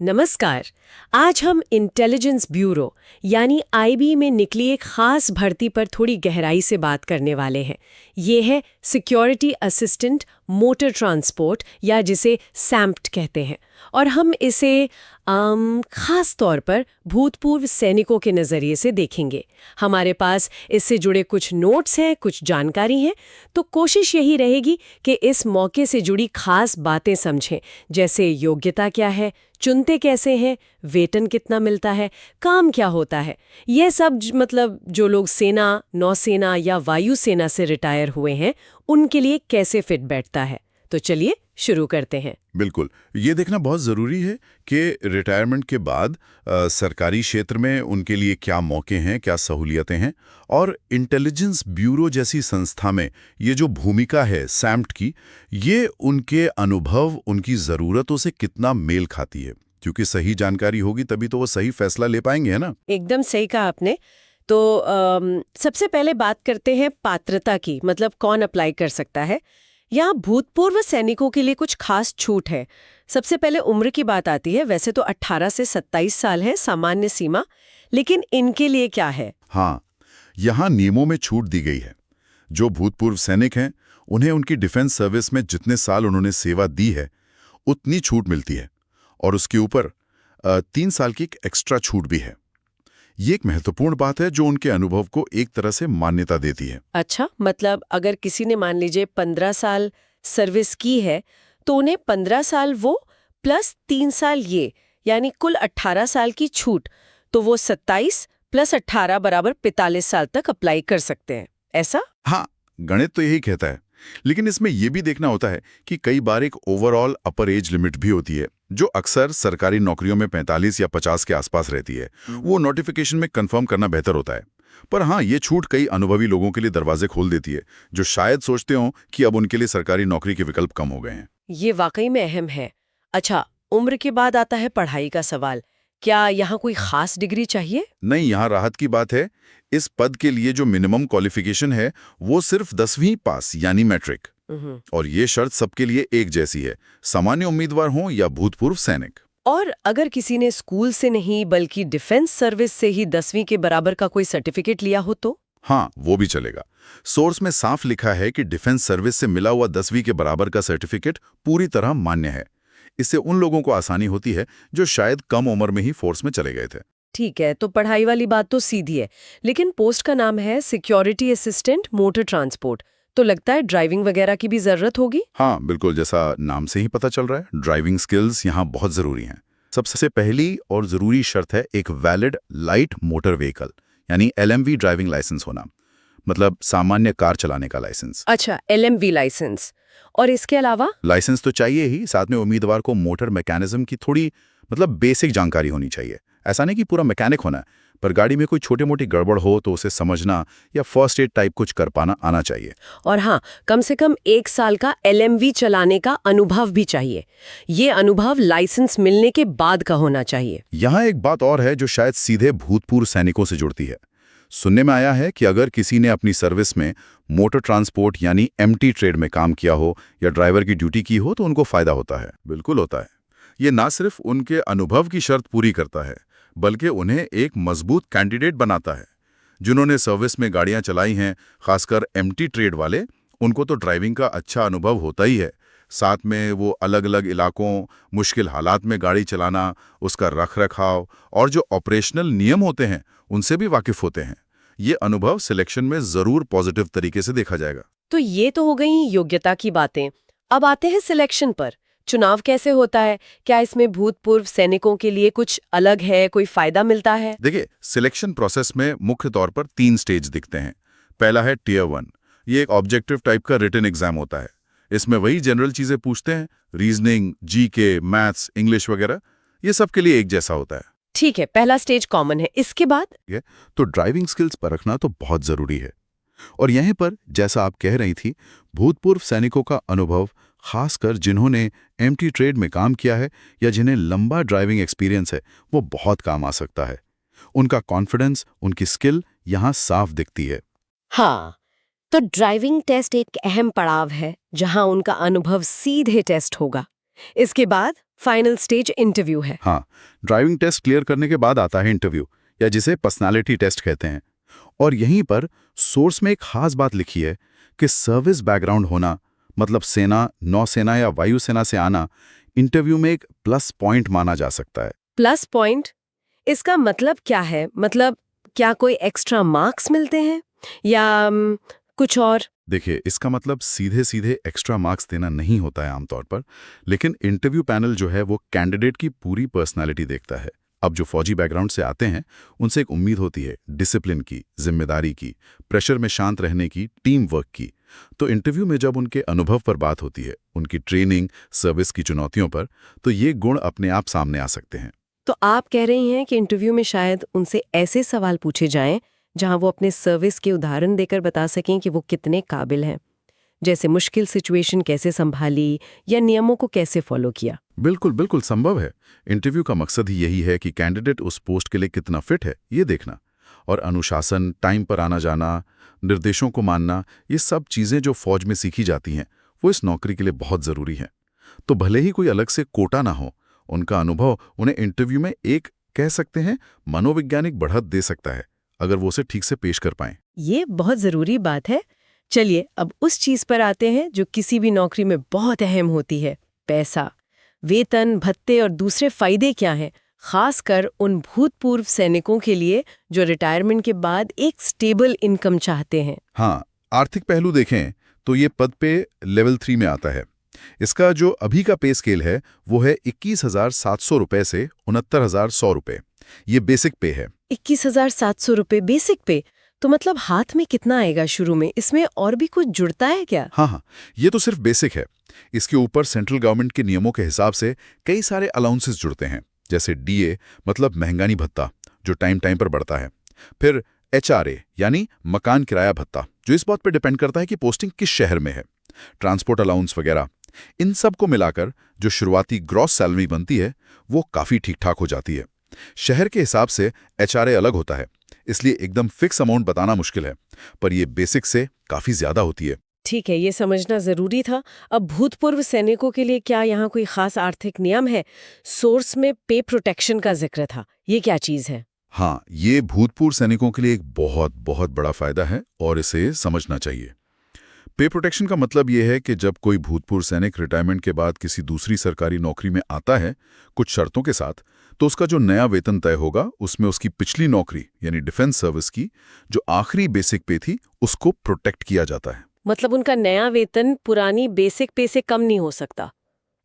नमस्कार। आज हम इंटेलिजेंस ब्यूरो यानी आईबी में निकली एक खास भर्ती पर थोड़ी गहराई से बात करने वाले हैं। ये है सिक्योरिटी असिस्टेंट मोटर ट्रांसपोर्ट या जिसे सैम्प्ट कहते हैं, और हम इसे खास तौर पर भूतपूर्व सैनिकों के नज़रिए से देखेंगे। हमारे पास इससे जुड़े कुछ नोट्स हैं, कुछ जानकारी हैं, तो कोशिश यही रहेगी कि इस मौके से जुड़ी खास बातें समझें, जैसे योग्यता क्या है, चुनते कैसे हैं, वेतन कितना मिलता है, काम क्या होता है। यह सब मतलब जो लोग सेना, नौसेना या वायुसेना से रिटायर हुए हैं उनके लिए कैसे फिट बैठता है। तो चलिए शुरू करते हैं। बिल्कुल, ये देखना बहुत ज़रूरी है कि रिटायरमेंट के बाद सरकारी क्षेत्र में उनके लिए क्या मौके हैं, क्या सहूलियतें हैं, और इंटेलिजेंस ब्यूरो जैसी संस्था में ये जो भूमिका है सैम्प्ट की, ये उनके अनुभव, उनकी ज़रूरतों से कितना मेल खाती है। क्योंकि सही जानकारी होगी तभी तो वो सही फैसला ले पाएंगे, है ना? एकदम सही कहा आपने। तो सबसे पहले बात करते हैं पात्रता की, मतलब कौन अप्लाई कर सकता है। यहाँ भूतपूर्व सैनिकों के लिए कुछ खास छूट है। सबसे पहले उम्र की बात आती है। वैसे तो 18 से 27 साल है सामान्य सीमा, लेकिन इनके लिए क्या है? हाँ, यहाँ नियमों में छूट दी गई है। जो भूतपूर्व सैनिक हैं, उन्हें उनकी डिफेंस सर्विस में जितने साल उन्होंने सेवा दी है उतनी छूट मिलती है, और उसके ऊपर 3 साल की एक एक्स्ट्रा छूट भी है। ये एक महत्वपूर्ण बात है जो उनके अनुभव को एक तरह से मान्यता देती है। अच्छा, मतलब अगर किसी ने मान लीजिए 15 साल सर्विस की है तो उन्हें 15 साल वो प्लस 3 साल ये, यानी कुल 18 साल की छूट, तो वो 27 प्लस 18 बराबर 45 साल तक अप्लाई कर सकते हैं, ऐसा? हाँ, गणित तो यही कहता है। लेकिन इसमें यह भी देखना होता है कि कई बार एक ओवरऑल अपर एज लिमिट भी होती है, जो अक्सर सरकारी नौकरियों में 45 या 50 के आसपास रहती है। वो नोटिफिकेशन में कंफर्म करना बेहतर होता है। पर हाँ, ये छूट कई अनुभवी लोगों के लिए दरवाजे खोल देती है, जो शायद सोचते हों कि अब उनके लिए सरकारी नौकरी के विकल्प कम हो गए हैं। ये वाकई में अहम है। अच्छा, उम्र के बाद आता है पढ़ाई का सवाल। क्या यहाँ कोई खास डिग्री चाहिए? नहीं, यहाँ राहत की बात है। इस पद के लिए जो मिनिमम क्वालिफिकेशन है वो सिर्फ 10वीं पास यानी मैट्रिक, और ये शर्त सबके लिए एक जैसी है, सामान्य उम्मीदवार हों या भूतपूर्व सैनिक। और अगर किसी ने स्कूल से नहीं बल्कि डिफेंस सर्विस से ही 10वीं के बराबर का कोई सर्टिफिकेट लिया हो तो? हाँ, वो भी चलेगा। सोर्स में साफ लिखा है कि डिफेंस सर्विस से मिला हुआ 10वीं के बराबर का सर्टिफिकेट पूरी तरह मान्य है। इससे उन लोगों को आसानी होती है जो शायद कम उम्र में ही फोर्स में चले गए थे। ठीक है, तो पढ़ाई वाली बात तो सीधी है, लेकिन पोस्ट का नाम है सिक्योरिटी असिस्टेंट मोटर ट्रांसपोर्ट, तो लगता है ड्राइविंग वगैरह की भी जरूरत होगी। हाँ, बिल्कुल, जैसा नाम से ही पता चल रहा है, ड्राइविंग स्किल्स यहाँ बहुत जरूरी हैं। सबसे पहली और जरूरी शर्त है एक वैलिड लाइट मोटर व्हीकल यानी LMV ड्राइविंग लाइसेंस होना, मतलब सामान्य कार चलाने का लाइसेंस। अच्छा, LMV लाइसेंस। और इसके अलावा? लाइसेंस तो चाहिए ही, साथ में उम्मीदवार को मोटर मैकेनिज्म की थोड़ी बेसिक जानकारी होनी चाहिए। ऐसा नहीं कि पूरा मैकेनिक होना है, पर गाड़ी में कोई छोटी मोटी गड़बड़ हो तो उसे समझना या फर्स्ट एड टाइप कुछ कर पाना आना चाहिए। और हाँ, कम से कम 1 साल का LMV चलाने का अनुभव भी चाहिए। ये अनुभव लाइसेंस मिलने के बाद का होना चाहिए। यहाँ एक बात और है जो शायद सीधे भूतपूर्व सैनिकों से जुड़ती है। सुनने में आया है कि अगर किसी ने अपनी सर्विस में मोटर ट्रांसपोर्ट यानी MT ट्रेड में काम किया हो या ड्राइवर की ड्यूटी की हो तो उनको फायदा होता है। बिल्कुल होता है। ये ना सिर्फ उनके अनुभव की शर्त पूरी करता है, बल्कि उन्हें एक मजबूत कैंडिडेट बनाता है। जिन्होंने सर्विस में गाड़ियां चलाई हैं, खासकर MT ट्रेड वाले, उनको तो ड्राइविंग का अच्छा अनुभव होता ही है। साथ में वो अलग अलग इलाकों, मुश्किल हालात में गाड़ी चलाना, उसका रख रखाव और जो ऑपरेशनल नियम होते हैं उनसे भी वाकिफ होते हैं। ये अनुभव सिलेक्शन में जरूर पॉजिटिव तरीके से देखा जाएगा। तो ये तो हो गई योग्यता की बातें। अब आते हैं सिलेक्शन पर। चुनाव कैसे होता है? क्या इसमें भूतपूर्व सैनिकों के लिए कुछ अलग है, कोई फायदा मिलता है? देखिए, सिलेक्शन प्रोसेस में मुख्य तौर पर 3 स्टेज दिखते हैं। पहला है टियर 1। ये एक ऑब्जेक्टिव टाइप का रिटन एग्जाम होता है। इसमें वही जनरल चीजें पूछते हैं, रीजनिंग, GK, मैथ्स, इंग्लिश वगैरह, ये सब के लिए एक जैसा होता है। ठीक है, पहला स्टेज कॉमन है। इसके बाद? तो ड्राइविंग स्किल्स परखना तो बहुत जरूरी है। और यहीं पर, जैसा आप कह रही थी, भूतपूर्व सैनिकों का अनुभव, खासकर जिन्होंने MT ट्रेड में काम किया है या जिन्हें लंबा ड्राइविंग एक्सपीरियंस है, वो बहुत काम आ सकता है। उनका कॉन्फिडेंस, उनकी स्किल यहाँ साफ दिखती है। हाँ, तो ड्राइविंग टेस्ट एक अहम पड़ाव है जहां उनका अनुभव सीधे टेस्ट होगा। इसके बाद? फाइनल स्टेज इंटरव्यू है। हाँ, ड्राइविंग टेस्ट क्लियर करने के बाद आता है इंटरव्यू, या जिसे पर्सनालिटी टेस्ट कहते हैं। और यहीं पर सोर्स में एक खास बात लिखी है कि सर्विस बैकग्राउंड होना, मतलब सेना, नौसेना या वायुसेना से आना, इंटरव्यू में एक प्लस पॉइंट माना जा सकता है। प्लस पॉइंट, इसका मतलब क्या है? मतलब क्या कोई एक्स्ट्रा मार्क्स मिलते हैं या कुछ और? देखिए, इसका मतलब सीधे सीधे एक्स्ट्रा मार्क्स देना नहीं होता है आमतौर पर, लेकिन इंटरव्यू पैनल जो है वो कैंडिडेट की पूरी पर्सनालिटी देखता है। अब जो फौजी बैकग्राउंड से आते हैं उनसे एक उम्मीद होती है डिसिप्लिन की, जिम्मेदारी की, प्रेशर में शांत रहने की, टीम वर्क की। तो इंटरव्यू में जब उनके अनुभव पर बात होती है, उनकी ट्रेनिंग, सर्विस की चुनौतियों पर, तो ये गुण अपने आप सामने आ सकते हैं। तो आप कह रही हैं कि इंटरव्यू में शायद उनसे ऐसे सवाल पूछे जाएं जहां वो अपने सर्विस के उदाहरण देकर बता सकें कि वो कितने काबिल हैं, जैसे मुश्किल सिचुएशन कैसे संभाली या नियमों को कैसे फॉलो किया। बिल्कुल बिल्कुल संभव है। इंटरव्यू का मकसद ही यही है कि कैंडिडेट उस पोस्ट के लिए कितना फिट है, ये देखना। और अनुशासन, टाइम पर आना जाना, निर्देशों को मानना, ये सब चीज़ें जो फौज में सीखी जाती हैं, वो इस नौकरी के लिए बहुत ज़रूरी हैं। तो भले ही कोई अलग से कोटा ना हो, उनका अनुभव उन्हें इंटरव्यू में एक, कह सकते हैं, मनोवैज्ञानिक बढ़त दे सकता है, अगर वो उसे ठीक से पेश कर पाएं। ये बहुत ज़रूरी बात है। चलिए अब उस चीज़ पर आते हैं जो किसी भी नौकरी में बहुत अहम होती है, पैसा। वेतन, भत्ते और दूसरे फ़ायदे क्या हैं, खासकर उन भूतपूर्व सैनिकों के लिए जो रिटायरमेंट के बाद एक स्टेबल इनकम चाहते हैं। हाँ, आर्थिक पहलू देखें तो ये पद पे लेवल 3 में आता है। इसका जो अभी का पे स्केल है वो है 21,700 रुपए से 69,100 रुपए। ये बेसिक पे है। 21,700 रुपये बेसिक पे? तो मतलब हाथ में कितना आएगा शुरू में? इसमें और भी कुछ जुड़ता है क्या? हाँ, ये तो सिर्फ बेसिक है। इसके ऊपर सेंट्रल गवर्नमेंट के नियमों के हिसाब से कई सारे अलाउंसेस जुड़ते हैं, जैसे डीए मतलब महंगाई भत्ता, जो टाइम टाइम पर बढ़ता है। फिर एचआरए यानी मकान किराया भत्ता, जो इस बात पर डिपेंड करता है कि पोस्टिंग किस शहर में है। ट्रांसपोर्ट अलाउंस वगैरह, इन सब को मिलाकर जो शुरुआती ग्रॉस सैलरी बनती है वो काफ़ी ठीक ठाक हो जाती है। शहर के हिसाब से एचआरए अलग होता है, इसलिए एकदम फिक्स अमाउंट बताना मुश्किल है, पर यह बेसिक से काफ़ी ज़्यादा होती है। ठीक है, ये समझना ज़रूरी था। अब भूतपूर्व सैनिकों के लिए क्या यहाँ कोई खास आर्थिक नियम है? सोर्स में पे प्रोटेक्शन का जिक्र था, ये क्या चीज़ है? हाँ, ये भूतपूर्व सैनिकों के लिए एक बहुत बहुत बड़ा फायदा है और इसे समझना चाहिए। पे प्रोटेक्शन का मतलब ये है कि जब कोई भूतपूर्व सैनिक रिटायरमेंट के बाद किसी दूसरी सरकारी नौकरी में आता है, कुछ शर्तों के साथ, तो उसका जो नया वेतन तय होगा उसमें उसकी पिछली नौकरी यानी डिफेंस सर्विस की जो आखिरी बेसिक पे थी उसको प्रोटेक्ट किया जाता है। मतलब उनका नया वेतन पुरानी बेसिक पे से कम नहीं हो सकता,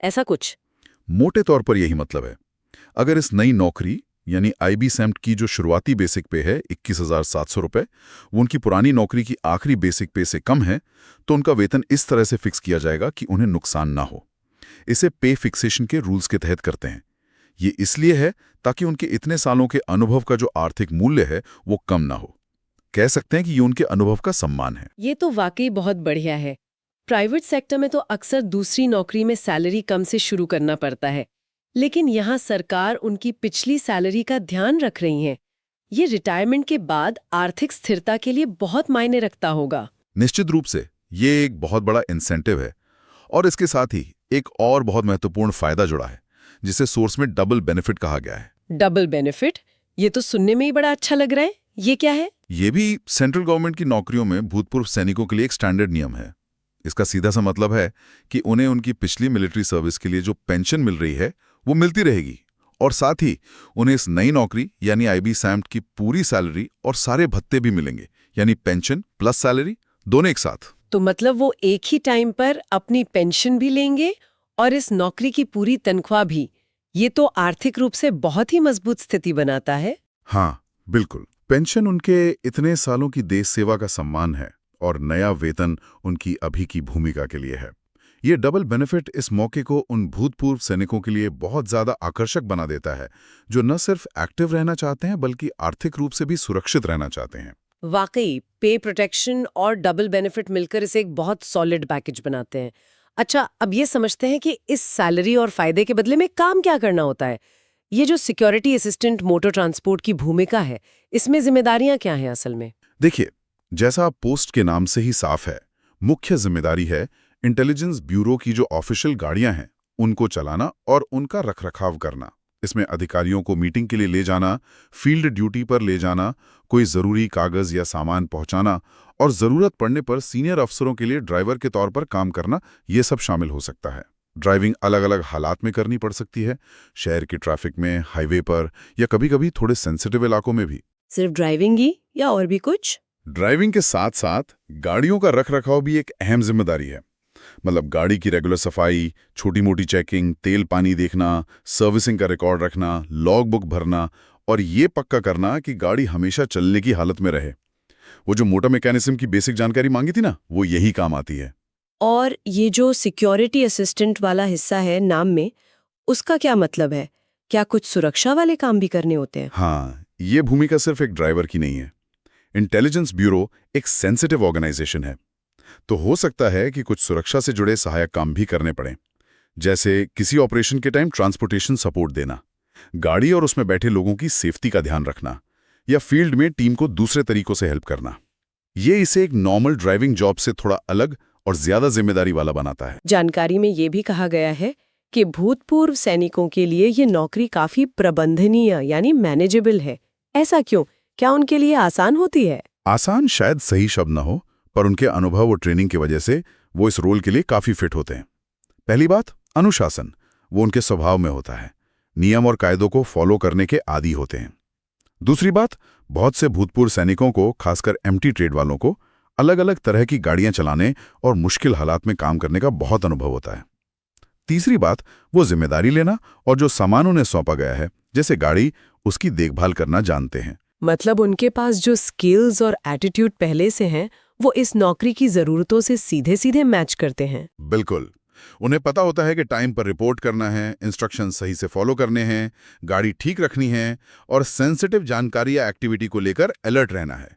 ऐसा कुछ? मोटे तौर पर यही मतलब है। अगर इस नई नौकरी यानी आईबी सैम्ट की जो शुरुआती बेसिक पे है 21,700 रुपए, वो उनकी पुरानी नौकरी की आखिरी बेसिक पे से कम है, तो उनका वेतन इस तरह से फिक्स किया जाएगा कि उन्हें नुकसान ना हो। इसे पे फिक्सेशन के रूल्स के तहत करते हैं। ये इसलिए है ताकि उनके इतने सालों के अनुभव का जो आर्थिक मूल्य है वो कम ना हो। कह सकते हैं कि ये उनके अनुभव का सम्मान है। ये तो वाकई बहुत बढ़िया है। प्राइवेट सेक्टर में तो अक्सर दूसरी नौकरी में सैलरी कम से शुरू करना पड़ता है, लेकिन यहाँ सरकार उनकी पिछली सैलरी का ध्यान रख रही है। ये रिटायरमेंट के बाद आर्थिक स्थिरता के लिए बहुत मायने रखता होगा। निश्चित रूप से ये एक बहुत बड़ा इंसेंटिव है। और इसके साथ ही एक और बहुत महत्वपूर्ण फायदा जुड़ा है, जिसे सोर्स में डबल बेनिफिट कहा गया है। Double benefit? ये तो सुनने में ही बड़ा अच्छा लग रहा है। ये क्या है? ये भी सेंट्रल गवर्नमेंट की नौकरियों में भूतपूर्व सैनिकों के लिए एक स्टैंडर्ड नियम है। इसका सीधा सा मतलब है कि उन्हें उनकी पिछली मिलिट्री सर्विस के लिए जो पेंशन मिल रही है वो मिलती रहेगी, और साथ ही उन्हें इस नई नौकरी यानी आईबी सैम्ट की पूरी सैलरी और सारे भत्ते भी मिलेंगे, यानी पेंशन प्लस सैलरी दोनों एक साथ। तो मतलब वो एक ही टाइम पर अपनी पेंशन भी लेंगे और इस नौकरी की पूरी तनख्वाह भी। ये तो आर्थिक रूप से बहुत ही मजबूत स्थिति बनाता है। हाँ बिल्कुल, पेंशन उनके इतने सालों की देश सेवा का सम्मान है और नया वेतन उनकी अभी की भूमिका के लिए है। ये डबल बेनिफिट इस मौके को उन भूतपूर्व सैनिकों के लिए बहुत ज्यादा आकर्षक बना देता है, जो न सिर्फ एक्टिव रहना चाहते हैं बल्कि आर्थिक रूप से भी सुरक्षित रहना चाहते हैं। वाकई पे प्रोटेक्शन और डबल बेनिफिट मिलकर इसे एक बहुत सॉलिड पैकेज बनाते हैं। अच्छा, अब ये समझते हैं कि इस सैलरी और फायदे के बदले में काम क्या करना होता है। ये जो सिक्योरिटी असिस्टेंट मोटर ट्रांसपोर्ट की भूमिका है, इसमें जिम्मेदारियां क्या हैं असल में? देखिए, जैसा पोस्ट के नाम से ही साफ है, मुख्य जिम्मेदारी है इंटेलिजेंस ब्यूरो की जो ऑफिशियल गाड़ियां हैं उनको चलाना और उनका रखरखाव करना। इसमें अधिकारियों को मीटिंग के लिए ले जाना, फील्ड ड्यूटी पर ले जाना, कोई ज़रूरी कागज़ या सामान पहुंचाना और ज़रूरत पड़ने पर सीनियर अफसरों के लिए ड्राइवर के तौर पर काम करना, ये सब शामिल हो सकता है। ड्राइविंग अलग अलग हालात में करनी पड़ सकती है, शहर की ट्रैफिक में, हाईवे पर या कभी-कभी थोड़े सेंसिटिव इलाकों में भी। सिर्फ ड्राइविंग ही या और भी कुछ? ड्राइविंग के साथ साथ गाड़ियों का रखरखाव भी एक अहम जिम्मेदारी है। मतलब गाड़ी की रेगुलर सफाई, छोटी मोटी चेकिंग, तेल पानी देखना, सर्विसिंग का रिकॉर्ड रखना, लॉग बुक भरना और ये पक्का करना कि गाड़ी हमेशा चलने की हालत में रहे। वो जो मोटर मैकेनिज्म की बेसिक जानकारी मांगी थी ना, वो यही काम आती है। और ये जो सिक्योरिटी असिस्टेंट वाला हिस्सा है नाम में, उसका क्या मतलब है? क्या कुछ सुरक्षा वाले काम भी करने होते हैं? हाँ, ये भूमिका सिर्फ एक ड्राइवर की नहीं है। इंटेलिजेंस ब्यूरो एक सेंसिटिव ऑर्गेनाइजेशन है, तो हो सकता है कि कुछ सुरक्षा से जुड़े सहायक काम भी करने पड़े, जैसे किसी ऑपरेशन के टाइम ट्रांसपोर्टेशन सपोर्ट देना, गाड़ी और उसमें बैठे लोगों की सेफ्टी का ध्यान रखना, या फील्ड में टीम को दूसरे तरीकों से हेल्प करना। ये इसे एक नॉर्मल ड्राइविंग जॉब से थोड़ा अलग और ज्यादा जिम्मेदारी वाला बनाता है। जानकारी में ये भी कहा गया है कि भूतपूर्व सैनिकों के लिए ये नौकरी काफी प्रबंधनीय यानी मैनेजेबल है। ऐसा क्यों? क्या उनके लिए आसान होती है? आसान शायद सही शब्द न हो, पर उनके अनुभव और ट्रेनिंग की वजह से वो इस रोल के लिए काफी फिट होते हैं। पहली बात, अनुशासन, वो उनके स्वभाव में होता है। नियम और कायदों को फॉलो करने के आदी होते हैं। दूसरी बात, बहुत से भूतपूर्व सैनिकों को, खासकर एम्प्टी ट्रेड वालों को, अलग अलग तरह की गाड़ियां चलाने और मुश्किल हालात में काम करने का बहुत अनुभव होता है। तीसरी बात, वो जिम्मेदारी लेना और जो सामान उन्हें सौंपा गया है, जैसे गाड़ी, उसकी देखभाल करना जानते हैं। मतलब उनके पास जो स्किल्स और एटीट्यूड पहले से हैं, वो इस नौकरी की जरूरतों से सीधे सीधे मैच करते हैं। बिल्कुल। उन्हें पता होता है कि टाइम पर रिपोर्ट करना है, इंस्ट्रक्शन सही से फॉलो करने हैं, गाड़ी ठीक रखनी है और सेंसिटिव जानकारी या एक्टिविटी को लेकर अलर्ट रहना है।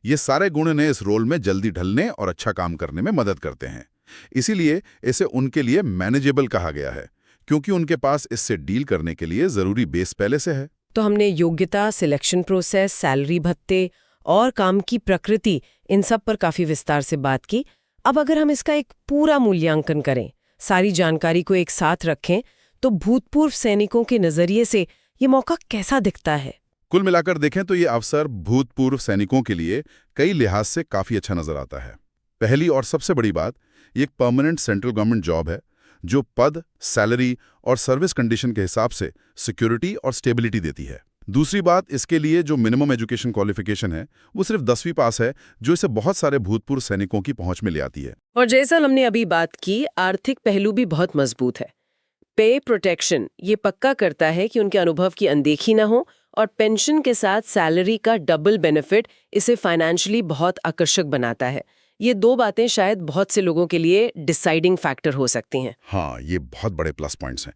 ये सारे गुण इन्हें इस रोल में जल्दी ढलने और अच्छा काम करने में मदद करते हैं। इसीलिए इसे उनके लिए मैनेजेबल कहा गया है, क्योंकि उनके पास इससे डील करने के लिए जरूरी बेस पहले से है। तो हमने योग्यता, सिलेक्शन प्रोसेस, सैलरी भत्ते और काम की प्रकृति, इन सब पर काफी विस्तार से बात की। अब अगर हम इसका एक पूरा मूल्यांकन करें, सारी जानकारी को एक साथ रखें, तो भूतपूर्व सैनिकों के नजरिए से ये मौका कैसा दिखता है? कुल मिलाकर देखें तो ये अवसर भूतपूर्व सैनिकों के लिए कई लिहाज से काफी अच्छा नजर आता है। पहली और सबसे बड़ी बात, ये एक परमानेंट सेंट्रल गवर्नमेंट जॉब है, जो पद, सैलरी और सर्विस कंडीशन के हिसाब से सिक्योरिटी और स्टेबिलिटी देती है। दूसरी बात, इसके लिए जो मिनिमम एजुकेशन क्वालिफिकेशन है, वो सिर्फ 10वीं पास है, जो इसे बहुत सारे भूतपूर्व सैनिकों की पहुंच में ले आती है। और जैसा हमने अभी बात की, आर्थिक पहलू भी बहुत मजबूत है। पे प्रोटेक्शन ये पक्का करता है कि उनके अनुभव की अनदेखी ना हो, और पेंशन के साथ सैलरी का डबल बेनिफिट इसे फाइनेंशियली बहुत आकर्षक बनाता है। ये दो बातें शायद बहुत से लोगों के लिए डिसाइडिंग फैक्टर हो सकती हैं। हाँ, ये बहुत बड़े प्लस पॉइंट्स हैं।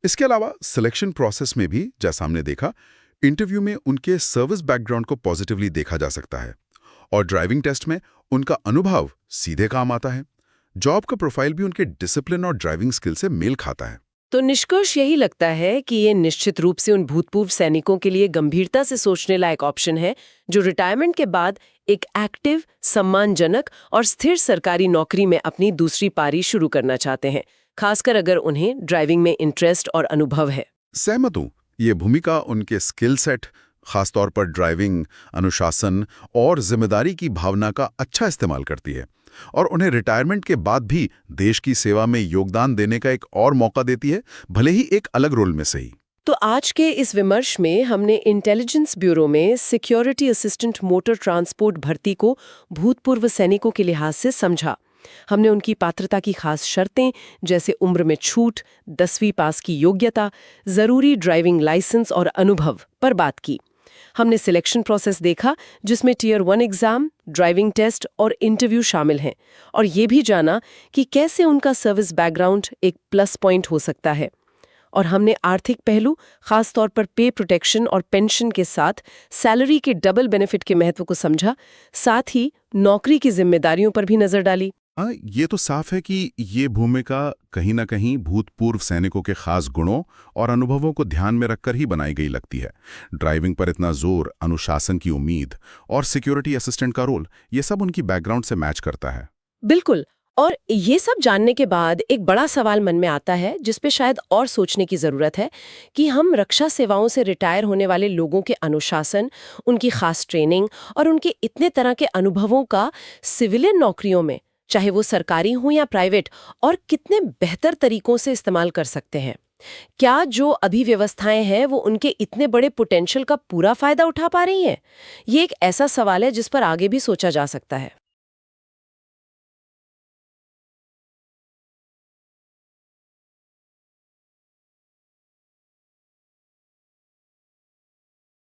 इसके अलावा सिलेक्शन प्रोसेस में भी, जैसा हमने देखा, इंटरव्यू में उनके सर्विस बैकग्राउंड को पॉजिटिवली देखा जा सकता है और ड्राइविंग टेस्ट में उनका अनुभव सीधे काम आता है। जॉब का प्रोफाइल भी उनके डिसिप्लिन और ड्राइविंग स्किल से मेल खाता है। तो निष्कर्ष यही लगता है कि ये निश्चित रूप से उन भूतपूर्व सैनिकों के लिए गंभीरता से सोचने लायक ऑप्शन है, जो रिटायरमेंट के बाद एक एक्टिव, सम्मानजनक और स्थिर सरकारी नौकरी में अपनी दूसरी पारी शुरू करना चाहते हैं, खासकर अगर उन्हें ड्राइविंग में इंटरेस्ट और अनुभव है। सहमत हूं, ये भूमिका उनके स्किल सेट, खासतौर पर ड्राइविंग, अनुशासन और जिम्मेदारी की भावना का अच्छा इस्तेमाल करती है और उन्हें रिटायरमेंट के बाद भी देश की सेवा में योगदान देने का एक और मौका देती है, भले ही एक अलग रोल में सही। तो आज के इस विमर्श में हमने इंटेलिजेंस ब्यूरो में सिक्योरिटी असिस्टेंट मोटर ट्रांसपोर्ट भर्ती को भूतपूर्व सैनिकों के लिहाज से समझा। हमने उनकी पात्रता की खास शर्तें, जैसे उम्र में छूट, 10वीं पास की योग्यता, जरूरी ड्राइविंग लाइसेंस और अनुभव पर बात की। हमने सिलेक्शन प्रोसेस देखा, जिसमें टियर 1 एग्जाम, ड्राइविंग टेस्ट और इंटरव्यू शामिल हैं, और ये भी जाना कि कैसे उनका सर्विस बैकग्राउंड एक प्लस पॉइंट हो सकता है। और हमने आर्थिक पहलू, खास तौर पर पे प्रोटेक्शन और पेंशन के साथ सैलरी के डबल बेनिफिट के महत्व को समझा, साथ ही नौकरी की जिम्मेदारियों पर भी नजर डाली। ये तो साफ है कि ये भूमिका कहीं ना कहीं भूतपूर्व सैनिकों के खास गुणों और अनुभवों को ध्यान में रखकर ही बनाई गई लगती है। ड्राइविंग पर इतना जोर, अनुशासन की उम्मीद और सिक्योरिटी असिस्टेंट का रोल, ये सब उनकी बैकग्राउंड से मैच करता है। बिल्कुल। और ये सब जानने के बाद एक बड़ा सवाल मन में आता है जिस पे शायद और सोचने की ज़रूरत है कि हम रक्षा सेवाओं से रिटायर होने वाले लोगों के अनुशासन, उनकी खास ट्रेनिंग और उनके इतने तरह के अनुभवों का सिविलियन नौकरियों में, चाहे वो सरकारी हो या प्राइवेट, और कितने बेहतर तरीकों से इस्तेमाल कर सकते हैं। क्या जो अभी व्यवस्थाएं हैं वो उनके इतने बड़े पोटेंशियल का पूरा फायदा उठा पा रही हैं? ये एक ऐसा सवाल है जिस पर आगे भी सोचा जा सकता है।